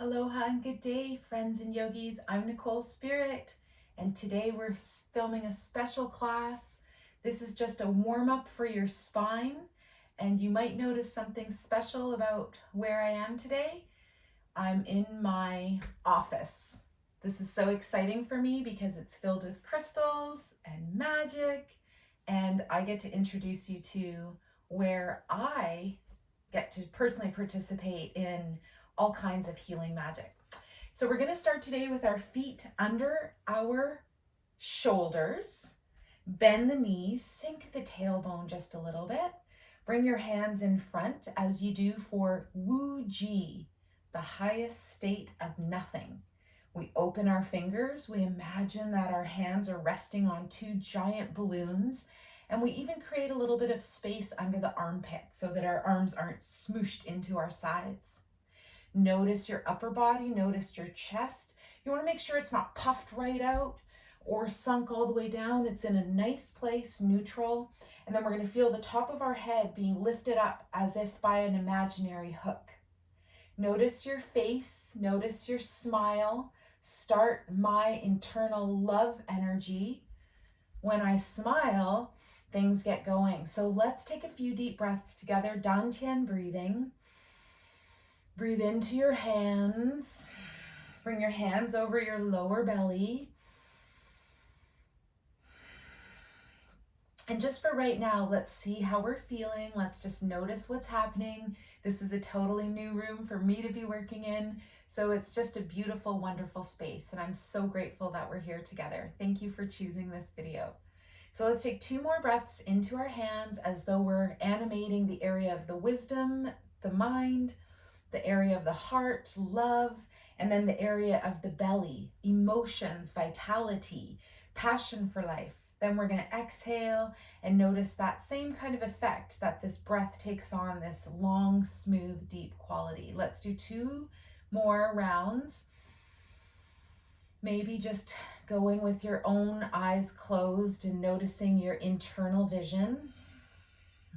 Aloha and good day, friends and yogis. I'm Nicole Spirit, and today we're filming a special class. This is just a warm-up for your spine, and you might notice something special about where I am today. I'm in my office. This is so exciting for me because it's filled with crystals and magic, and I get to introduce you to where I get to personally participate in all kinds of healing magic. So we're going to start today with our feet under our shoulders. Bend the knees, sink the tailbone just a little bit. Bring your hands in front as you do for Wu Ji, the highest state of nothing. We open our fingers. We imagine that our hands are resting on two giant balloons, and we even create a little bit of space under the armpit so that our arms aren't smooshed into our sides. Notice your upper body, notice your chest. You want to make sure it's not puffed right out or sunk all the way down. It's in a nice place, neutral. And then we're going to feel the top of our head being lifted up as if by an imaginary hook. Notice your face, notice your smile. Start my internal love energy. When I smile, things get going. So let's take a few deep breaths together. Dantian breathing. Breathe into your hands. Bring your hands over your lower belly. And just for right now, let's see how we're feeling. Let's just notice what's happening. This is a totally new room for me to be working in. So it's just a beautiful, wonderful space. And I'm so grateful that we're here together. Thank you for choosing this video. So let's take 2 more breaths into our hands as though we're animating the area of the wisdom, the mind, the area of the heart, love, and then the area of the belly, emotions, vitality, passion for life. Then we're going to exhale and notice that same kind of effect that this breath takes on, this long, smooth, deep quality. Let's do 2 more rounds. Maybe just going with your own eyes closed and noticing your internal vision.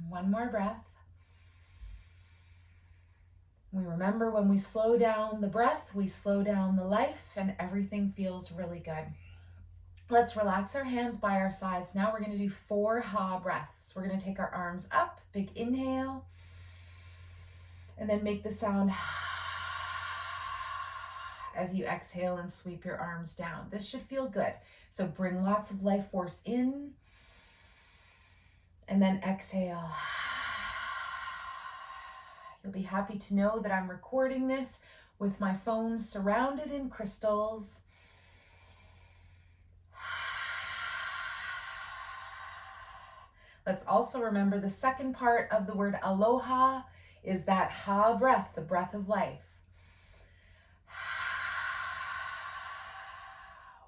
1 more breath. We remember when we slow down the breath, we slow down the life, and everything feels really good. Let's relax our hands by our sides. Now we're going to do 4 ha breaths. We're going to take our arms up, big inhale, and then make the sound as you exhale and sweep your arms down. This should feel good. So bring lots of life force in, and then exhale. You'll be happy to know that I'm recording this with my phone surrounded in crystals. Let's also remember the second part of the word aloha is that ha breath, the breath of life.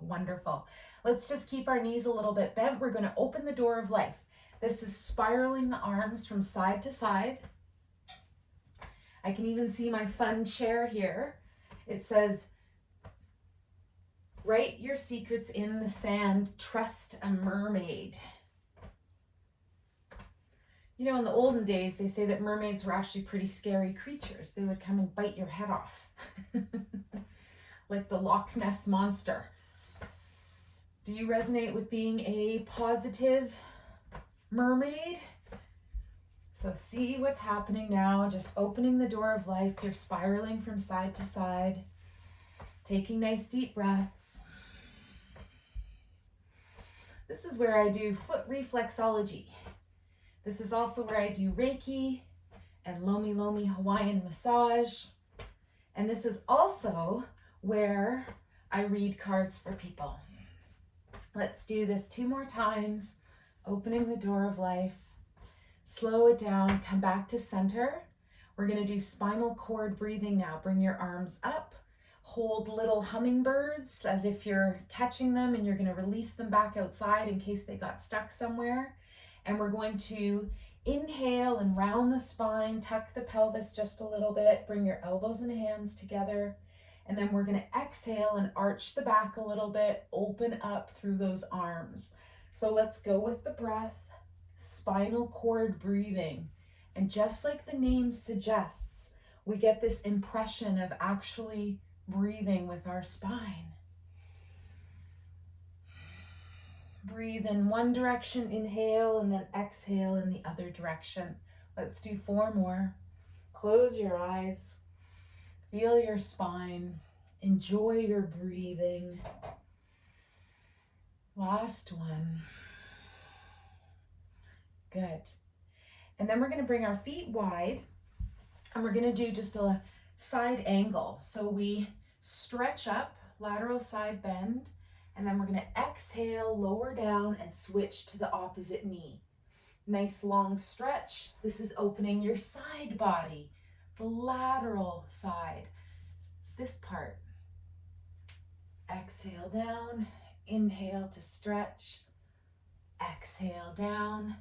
Wonderful. Let's just keep our knees a little bit bent. We're going to open the door of life. This is spiraling the arms from side to side. I can even see my fun chair here. It says, write your secrets in the sand, trust a mermaid. You know, in the olden days, they say that mermaids were actually pretty scary creatures. They would come and bite your head off, like the Loch Ness Monster. Do you resonate with being a positive mermaid? So see what's happening now, just opening the door of life. You're spiraling from side to side, taking nice deep breaths. This is where I do foot reflexology. This is also where I do Reiki and Lomi Lomi Hawaiian massage. And this is also where I read cards for people. Let's do this 2 more times, opening the door of life. Slow it down, come back to center. We're going to do spinal cord breathing now. Bring your arms up, hold little hummingbirds as if you're catching them, and you're going to release them back outside in case they got stuck somewhere. And we're going to inhale and round the spine, tuck the pelvis just a little bit, bring your elbows and hands together. And then we're going to exhale and arch the back a little bit, open up through those arms. So let's go with the breath. Spinal cord breathing. And just like the name suggests, we get this impression of actually breathing with our spine. Breathe in one direction, inhale, and then exhale in the other direction. Let's do 4 more. Close your eyes. Feel your spine. Enjoy your breathing. Last one. Good. And then we're going to bring our feet wide, and we're going to do just a side angle. So we stretch up, lateral side bend, and then we're going to exhale, lower down, and switch to the opposite knee. Nice long stretch. This is opening your side body, the lateral side, this part. Exhale down, inhale to stretch, exhale down,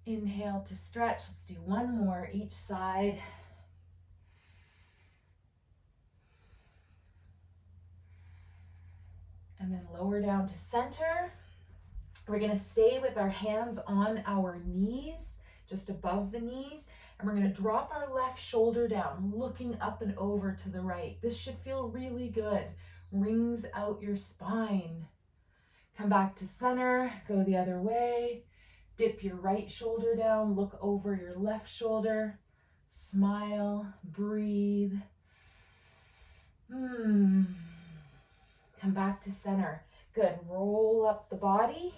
inhale to stretch. Let's do 1 more each side. And then lower down to center. We're going to stay with our hands on our knees, just above the knees. And we're going to drop our left shoulder down, looking up and over to the right. This should feel really good. Rings out your spine. Come back to center, go the other way. Dip your right shoulder down, look over your left shoulder. Smile, breathe. Come back to center. Good, roll up the body.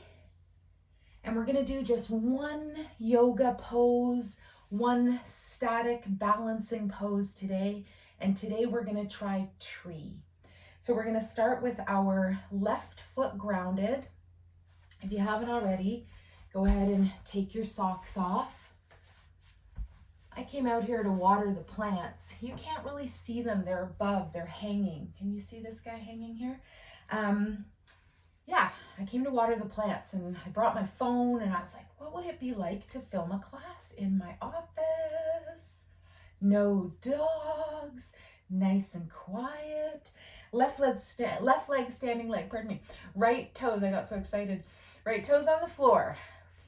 And we're gonna do just 1 yoga pose, 1 static balancing pose today. And today we're gonna try tree. So we're gonna start with our left foot grounded. If you haven't already, go ahead and take your socks off. I came out here to water the plants. You can't really see them, they're above, they're hanging. Can you see this guy hanging here? Yeah, I came to water the plants, and I brought my phone, and I was like, what would it be like to film a class in my office? No dogs, nice and quiet. Left leg standing leg, pardon me. Right toes, I got so excited. Right toes on the floor,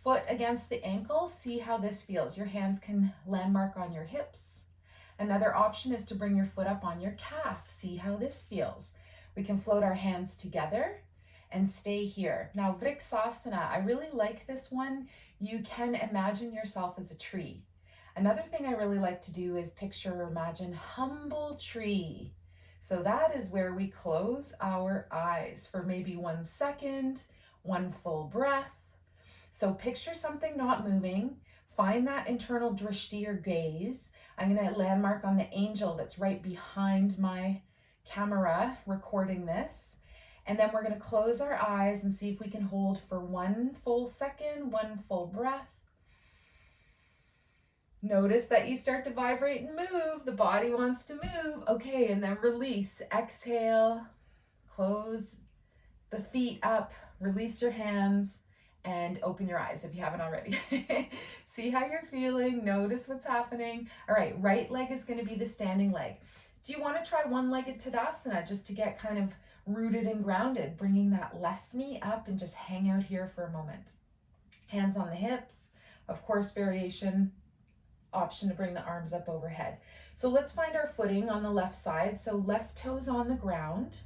foot against the ankle. See how this feels. Your hands can landmark on your hips. Another option is to bring your foot up on your calf. See how this feels. We can float our hands together and stay here. Now, Vrksasana, I really like this one. You can imagine yourself as a tree. Another thing I really like to do is picture or imagine humble tree. So that is where we close our eyes for maybe 1 second, 1 full breath. So picture something not moving. Find that internal drishti or gaze. I'm going to landmark on the angel that's right behind my camera recording this. And then we're going to close our eyes and see if we can hold for 1 full second, 1 full breath. Notice that you start to vibrate and move. The body wants to move. Okay, and then release. Exhale, close the feet up, release your hands, and open your eyes if you haven't already. See how you're feeling. Notice what's happening. All right, right leg is going to be the standing leg. Do you want to try one-legged Tadasana just to get kind of rooted and grounded, bringing that left knee up and just hang out here for a moment. Hands on the hips. Of course, variation option to bring the arms up overhead. So let's find our footing on the left side. So left toes on the ground.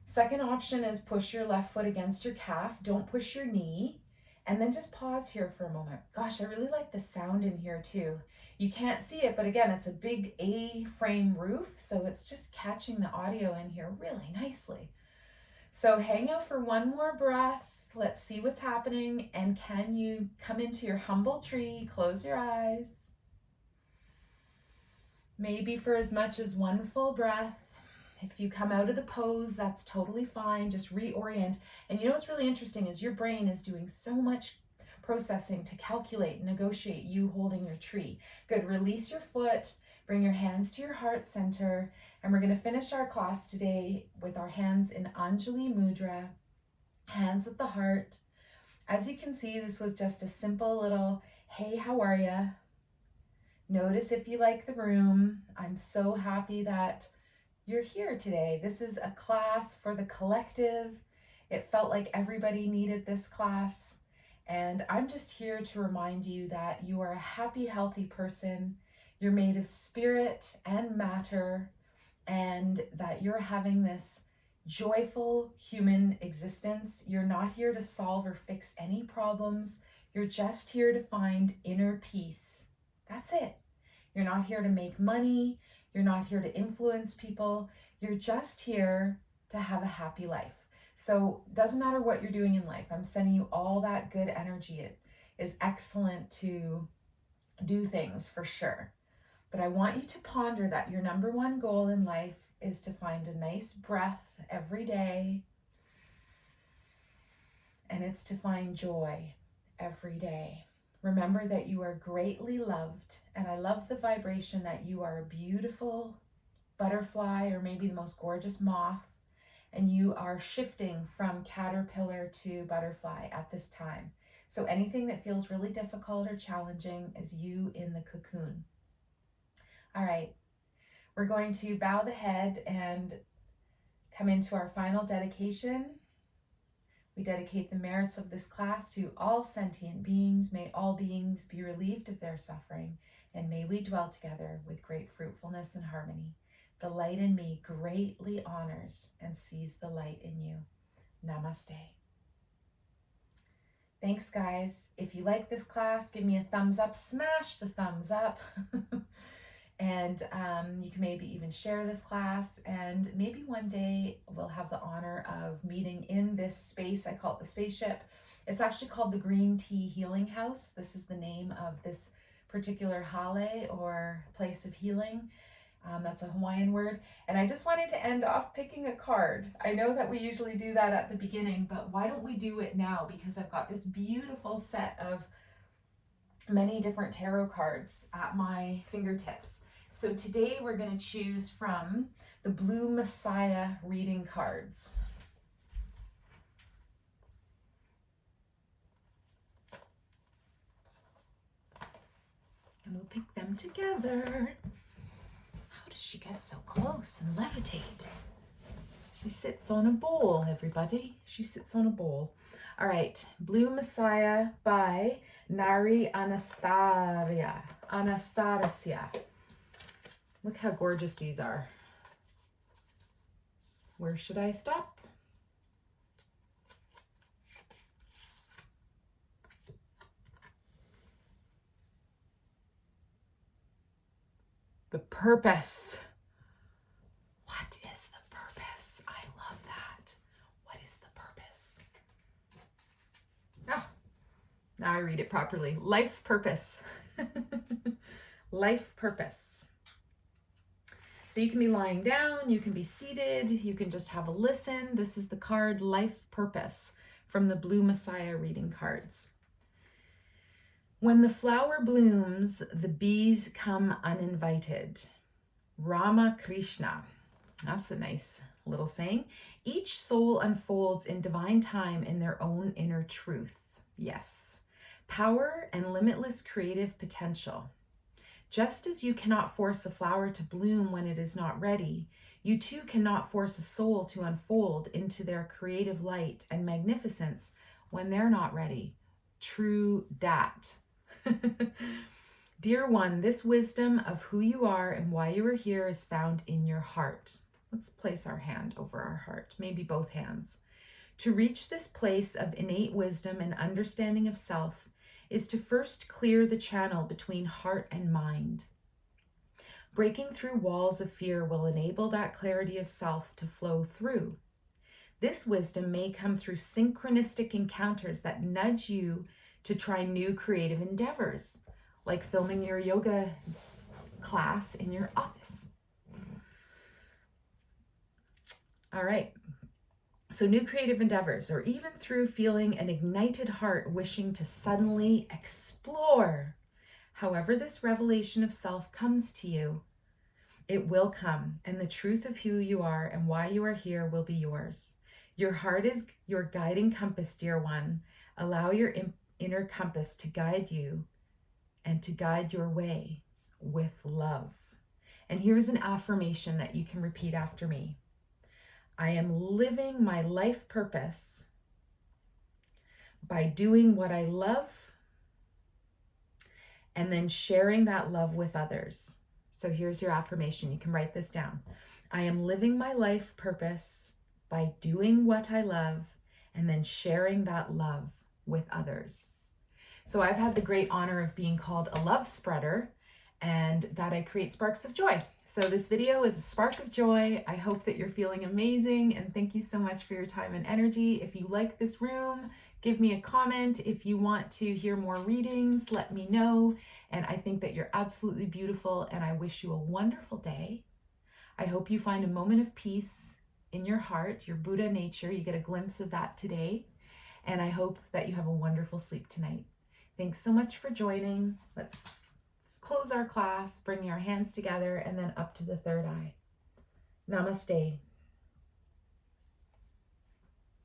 Second option is push your left foot against your calf. Don't push your knee. And then just pause here for a moment. Gosh, I really like the sound in here too. You can't see it, but again, it's a big A-frame roof, so it's just catching the audio in here really nicely. So hang out for 1 more breath. Let's see what's happening. And can you come into your humble tree? Close your eyes. Maybe for as much as 1 full breath. If you come out of the pose, that's totally fine. Just reorient. And you know what's really interesting is your brain is doing so much processing to calculate, negotiate you holding your tree. Good, release your foot, bring your hands to your heart center, and we're going to finish our class today with our hands in Anjali Mudra, hands at the heart. As you can see, this was just a simple little, hey, how are ya? Notice if you like the room. I'm so happy that you're here today. This is a class for the collective. It felt like everybody needed this class. And I'm just here to remind you that you are a happy, healthy person. You're made of spirit and matter. and that you're having this joyful human existence. You're not here to solve or fix any problems. You're just here to find inner peace. That's it. You're not here to make money. You're not here to influence people. You're just here to have a happy life. So it doesn't matter what you're doing in life. I'm sending you all that good energy. It is excellent to do things for sure. But I want you to ponder that your number one goal in life is to find a nice breath every day. And it's to find joy every day. Remember that you are greatly loved. And I love the vibration that you are a beautiful butterfly, or maybe the most gorgeous moth. And you are shifting from caterpillar to butterfly at this time. So anything that feels really difficult or challenging is you in the cocoon. All right, we're going to bow the head and come into our final dedication. We dedicate the merits of this class to all sentient beings. May all beings be relieved of their suffering, and may we dwell together with great fruitfulness and harmony. The light in me greatly honors and sees the light in you. Namaste. Thanks, guys. If you like this class, give me a thumbs up. Smash the thumbs up. And you can maybe even share this class, and maybe one day we'll have the honor of meeting in this space. I call it the spaceship. It's actually called the Green Tea Healing House. This is the name of this particular hale, or place of healing. That's a Hawaiian word. And I just wanted to end off picking a card. I know that we usually do that at the beginning, but why don't we do it now? Because I've got this beautiful set of many different tarot cards at my fingertips. So today we're going to choose from the Blue Messiah reading cards. And we'll pick them together. How does she get so close and levitate? She sits on a bowl, everybody. She sits on a bowl. All right, Blue Messiah by Nari Anastasia. Look how gorgeous these are. Where should I stop? The purpose. What is the purpose? I love that. What is the purpose? Ah, now I read it properly. Life purpose. Life purpose. So you can be lying down, you can be seated, you can just have a listen. This is the card Life Purpose from the Blue Messiah reading cards. When the flower blooms, the bees come uninvited. Rama Krishna. That's a nice little saying. Each soul unfolds in divine time in their own inner truth. Yes. Power and limitless creative potential. Just as you cannot force a flower to bloom when it is not ready, you too cannot force a soul to unfold into their creative light and magnificence when they're not ready. True dat. Dear one, this wisdom of who you are and why you are here is found in your heart. Let's place our hand over our heart, maybe both hands. To reach this place of innate wisdom and understanding of self is to first clear the channel between heart and mind. Breaking through walls of fear will enable that clarity of self to flow through. This wisdom may come through synchronistic encounters that nudge you to try new creative endeavors, like filming your yoga class in your office. All right. So new creative endeavors, or even through feeling an ignited heart wishing to suddenly explore. However this revelation of self comes to you, it will come, and the truth of who you are and why you are here will be yours. Your heart is your guiding compass, dear one. Allow your inner compass to guide you and to guide your way with love. And here's an affirmation that you can repeat after me. I am living my life purpose by doing what I love and then sharing that love with others. So here's your affirmation. You can write this down. I am living my life purpose by doing what I love and then sharing that love with others. So I've had the great honor of being called a love spreader, and that I create sparks of joy. So this video is a spark of joy. I hope that you're feeling amazing, and thank you so much for your time and energy. If you like this room, give me a comment. If you want to hear more readings, let me know. And I think that you're absolutely beautiful, and I wish you a wonderful day. I hope you find a moment of peace in your heart, your Buddha nature. You get a glimpse of that today. And I hope that you have a wonderful sleep tonight. Thanks so much for joining. Let's close our class, bringing our hands together and then up to the third eye. Namaste.